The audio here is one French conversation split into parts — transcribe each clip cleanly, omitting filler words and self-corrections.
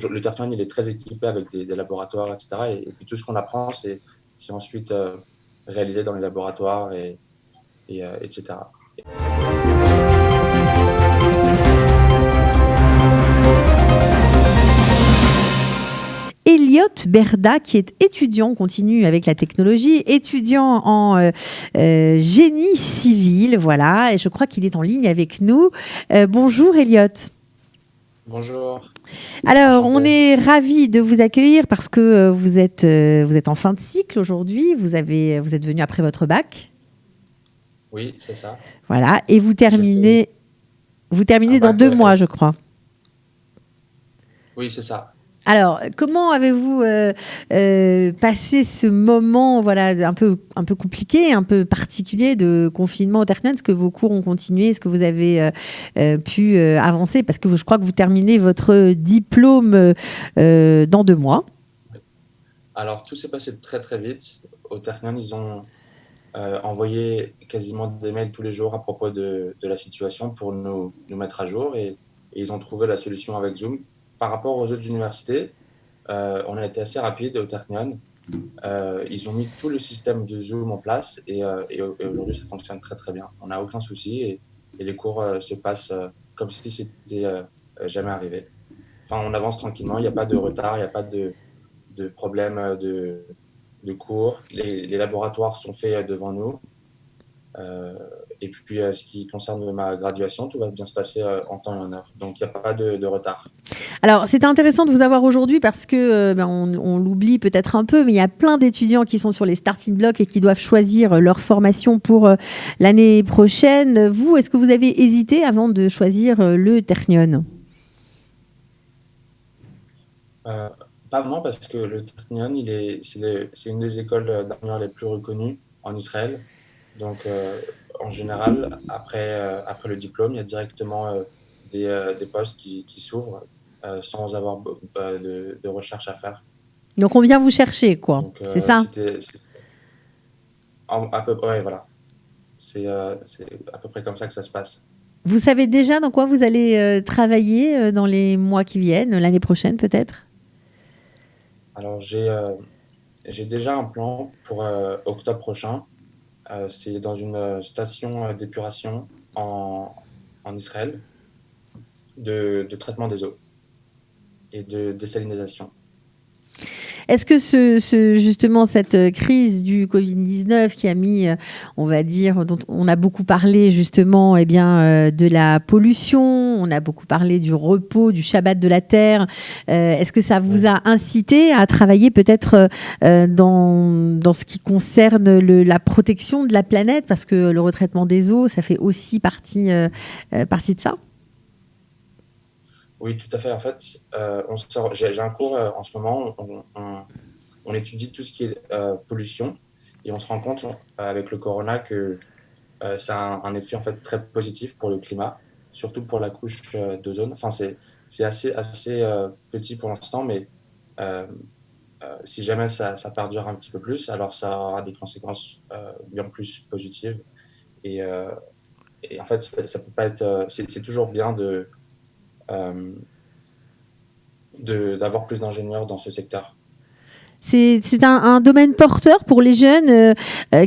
Le Tertium, il est très équipé avec des laboratoires, etc. Et puis tout ce qu'on apprend, c'est ensuite réalisé dans les laboratoires, etc. Elliot Berda, qui est étudiant, on continue avec la technologie, étudiant en génie civil, voilà, et je crois qu'il est en ligne avec nous. Bonjour Elliot. Bonjour. Alors, on Enchanté. est ravis de vous accueillir parce que vous êtes en fin de cycle aujourd'hui, vous êtes venu après votre bac, Oui, c'est ça. voilà, et vous J'ai fait un terminez dans bac 2 mois, je S. crois. Oui, c'est ça. Alors, comment avez-vous passé ce moment, voilà, un peu compliqué, un peu particulier de confinement au Tertium? Est-ce que vos cours ont continué? Est-ce que vous avez pu avancer? Parce que je crois que vous terminez votre diplôme dans 2 mois. Alors, tout s'est passé très très vite. Au Ternion, ils ont envoyé quasiment des mails tous les jours à propos de la situation pour nous mettre à jour et ils ont trouvé la solution avec Zoom. Par rapport aux autres universités, on a été assez rapide au Ternion. Ils ont mis tout le système de Zoom en place et aujourd'hui ça fonctionne très très bien. On n'a aucun souci et les cours se passent comme si c'était jamais arrivé. Enfin, on avance tranquillement, il n'y a pas de retard, il n'y a pas de problème de cours. Les laboratoires sont faits devant nous. Euh, et puis, ce qui concerne ma graduation, tout va bien se passer en temps et en heure. Donc, il n'y a pas de retard. Alors, c'est intéressant de vous avoir aujourd'hui parce que on l'oublie peut-être un peu, mais il y a plein d'étudiants qui sont sur les starting blocks et qui doivent choisir leur formation pour l'année prochaine. Vous, est-ce que vous avez hésité avant de choisir le Ternion? Euh, Pas vraiment parce que le Technion, c'est une des écoles d'ingénieurs les plus reconnues en Israël. Donc, en général, après le diplôme, il y a directement des postes qui s'ouvrent sans avoir de recherche à faire. Donc, on vient vous chercher, quoi. Donc, C'est ça? à peu près, ouais, voilà. C'est à peu près comme ça que ça se passe. Vous savez déjà dans quoi vous allez travailler dans les mois qui viennent, l'année prochaine peut-être? Alors, j'ai déjà un plan pour octobre prochain. C'est dans une station d'épuration en Israël de traitement des eaux et de désalinisation. Est-ce que justement cette crise du Covid-19 qui a mis, on va dire, dont on a beaucoup parlé justement, eh bien, de la pollution, on a beaucoup parlé du repos, du Shabbat de la Terre, est-ce que ça vous Oui, a incité à travailler peut-être dans ce qui concerne la protection de la planète? Parce que le retraitement des eaux, ça fait aussi partie de ça. oui, tout à fait. En fait, j'ai un cours en ce moment, on étudie tout ce qui est pollution et on se rend compte avec le corona que ça a un effet en fait très positif pour le climat, surtout pour la couche d'ozone. Enfin, c'est assez petit pour l'instant, mais euh, si jamais ça perdure un petit peu plus, alors ça aura des conséquences bien plus positives. Et, euh, et en fait, ça peut pas être. C'est toujours bien euh, d'avoir plus d'ingénieurs dans ce secteur. C'est un domaine porteur pour les jeunes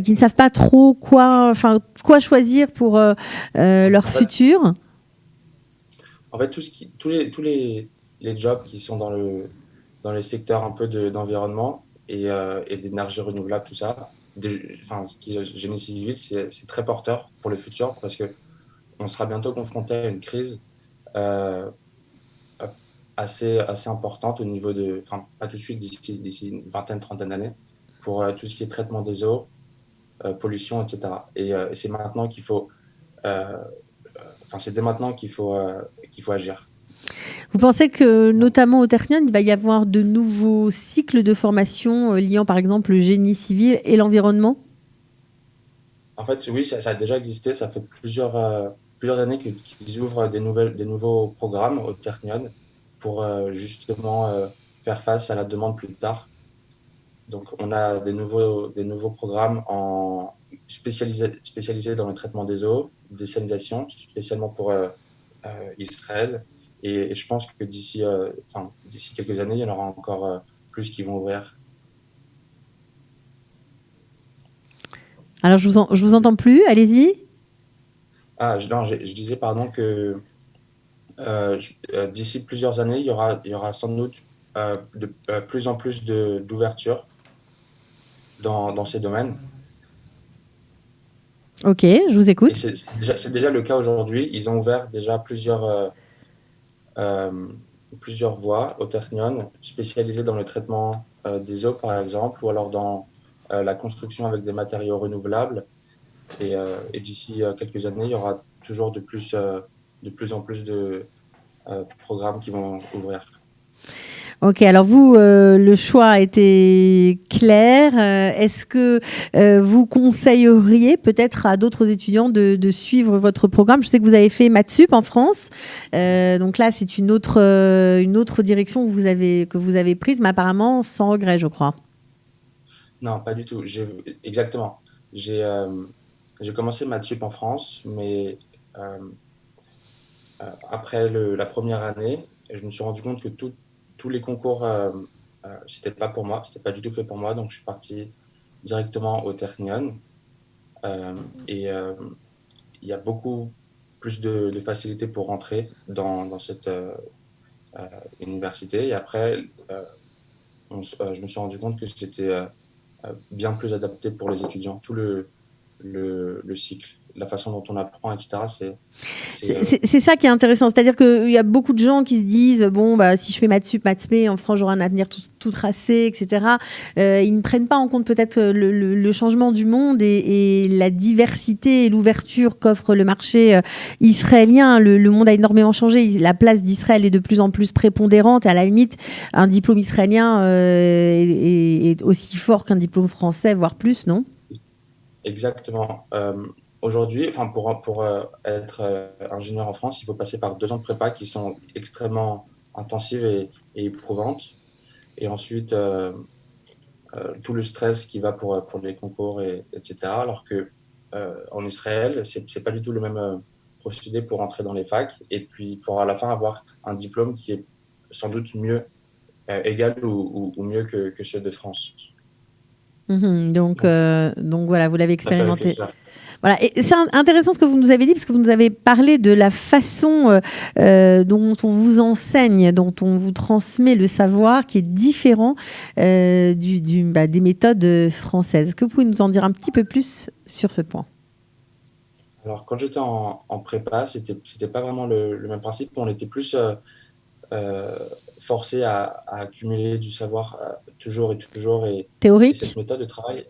qui ne savent pas trop quoi choisir pour leur En fait, futur. tous les jobs qui sont dans les secteurs un peu d'environnement et d'énergie renouvelable, tout ça, enfin, ce qui est génie civil, c'est très porteur pour le futur parce que on sera bientôt confronté à une crise euh, assez importante au niveau enfin, pas tout de suite, d'ici une vingtaine, trentaine d'années, pour tout ce qui est traitement des eaux, pollution, etc. Et c'est maintenant euh, c'est dès maintenant qu'il faut agir. Vous pensez que, Donc, notamment au Ternion, il va y avoir de nouveaux cycles de formation liant par exemple le génie civil et l'environnement? en fait, oui, ça a déjà existé. Ça fait plusieurs années qu'ils ouvrent des nouveaux programmes au Ternion pour justement faire face à la demande plus tard. Donc, on a des nouveaux programmes spécialisés dans le traitement des eaux, désalinisation, spécialement pour Israël. Et je pense que d'ici quelques années, il y en aura encore plus qui vont ouvrir. Alors, je vous entends plus. Allez-y. Non, je disais, pardon, que d'ici plusieurs années, il y aura sans doute de plus en plus d'ouverture dans ces domaines. Ok, je vous Et écoute. c'est déjà le cas aujourd'hui. Ils ont ouvert déjà euh, plusieurs voies au Technion, spécialisées dans le traitement des eaux, par exemple, ou alors dans la construction avec des matériaux renouvelables. Et d'ici quelques années, il y aura toujours de plus en plus de programmes qui vont ouvrir. Ok, alors vous, le choix a été clair. Est-ce que vous conseilleriez peut-être à d'autres étudiants de suivre votre programme? Je sais que vous avez fait Mathsup en France. Donc là, c'est une autre direction que vous avez prise, mais apparemment sans regret, je crois. Non, pas du tout. Exactement. J'ai j'ai commencé Mathsup en France, mais euh, après la première année, je me suis rendu compte que tous les concours, c'était pas pour moi, c'était pas du tout fait pour moi, donc je suis parti directement au Technion. Et il y a beaucoup plus de facilité pour rentrer dans cette université. Et après, je me suis rendu compte que c'était bien plus adapté pour les étudiants. Tout le cycle, la façon dont on apprend, etc. C'est ça qui est intéressant. C'est-à-dire qu'il y a beaucoup de gens qui se disent bon, bah, si je fais maths sup, maths spé, en France, j'aurai un avenir tout tracé, etc. Ils ne prennent pas en compte peut-être le changement du monde et la diversité et l'ouverture qu'offre le marché israélien. Le monde a énormément changé. La place d'Israël est de plus en plus prépondérante. Et à la limite, un diplôme israélien est aussi fort qu'un diplôme français, voire plus, non? Exactement. Aujourd'hui, enfin pour être ingénieur en France, il faut passer par 2 ans de prépa qui sont extrêmement intensives et éprouvantes. Et ensuite, tout le stress qui va pour les concours, etc. Alors que en Israël, c'est pas du tout le même procédé pour entrer dans les facs. Et puis pour à la fin avoir un diplôme qui est sans doute mieux, égal ou mieux que ceux de France. Mhm. Donc, Donc voilà, vous l'avez ça fait expérimenté. réfléchir. Voilà. Et c'est intéressant ce que vous nous avez dit, parce que vous nous avez parlé de la façon dont on vous enseigne, dont on vous transmet le savoir, qui est différent des méthodes françaises. Est-ce que vous pouvez nous en dire un petit peu plus sur ce point? Alors, quand j'étais en prépa, c'était pas vraiment le même principe. On était plus euh, forcé à accumuler du savoir toujours et toujours. Et cette Théorique? méthode de travail,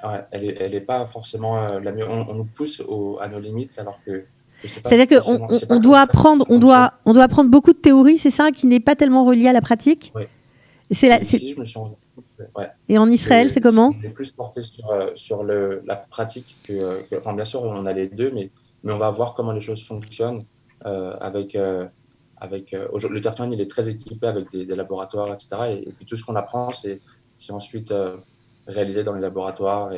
ouais, elle est pas forcément la mieux. On nous pousse à nos limites, alors que c'est pas C'est-à-dire qu'on spécialement, c'est pas comme ça que ça on fonctionne. on doit apprendre beaucoup de théorie, c'est ça, qui n'est pas tellement relié à la pratique? Ouais. Et, Et ici, je me suis rendu compte ouais, et en Israël, c'est comment? on est plus porté sur la pratique enfin, bien sûr, on a les deux, mais on va voir comment les choses fonctionnent le Tertian, il est très équipé avec des laboratoires, etc. Et puis tout ce qu'on apprend, c'est ensuite réalisé dans les laboratoires,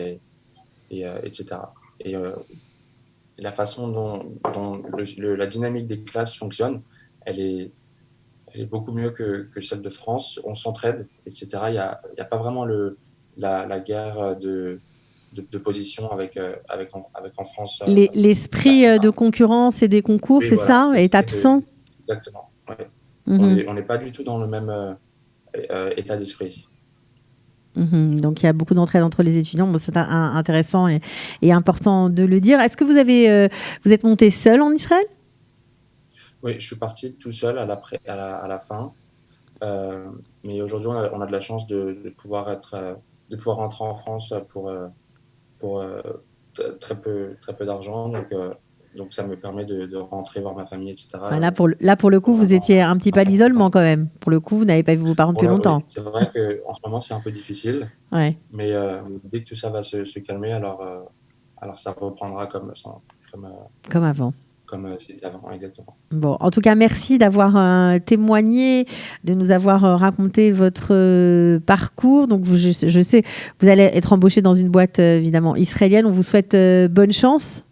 etc. Et la façon dont la dynamique des classes fonctionne, elle est, elle est beaucoup mieux que celle de France. On s'entraide, etc. Il y a pas vraiment la guerre de position avec en France. L'esprit de concurrence et des concours, Oui, c'est voilà, ça, est absent? exactement. Ouais. Mhm. On n'est pas du tout dans le même état d'esprit. Mhm. Donc il y a beaucoup d'entraide entre les étudiants. Bon, c'est intéressant et important de le dire. Est-ce que vous êtes monté seul en Israël? Oui, je suis parti tout seul à la fin. Euh, mais aujourd'hui, on a de la chance de pouvoir rentrer en France pour très peu d'argent. Donc, ça me permet de rentrer voir ma famille, Enfin, etc. là, pour le coup, vous Vraiment étiez un petit peu à l'isolement quand même. Pour le coup, vous n'avez pas vu vos parents depuis Oui, longtemps. c'est vrai qu'en ce moment, c'est un peu difficile. Ouais, Mais dès que tout ça va se calmer, alors ça reprendra comme, euh, comme avant. comme c'était avant, exactement. Bon, en tout cas, merci d'avoir témoigné, de nous avoir raconté votre parcours. Donc, je sais, vous allez être embauché dans une boîte évidemment israélienne. On vous souhaite bonne chance.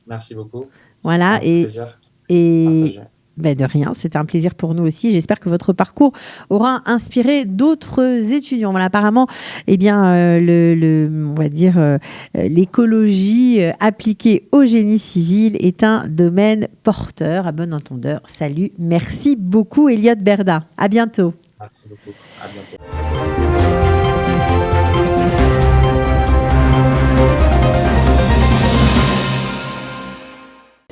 Merci beaucoup. Voilà, Un plaisir et, partagé. Ben de rien, c'était un plaisir pour nous aussi. J'espère que votre parcours aura inspiré d'autres étudiants. Voilà, apparemment, eh bien, on va dire, l'écologie appliquée au génie civil est un domaine porteur. À bon entendeur, salut. Merci beaucoup, Elliott Berda. À bientôt. Merci beaucoup. À bientôt.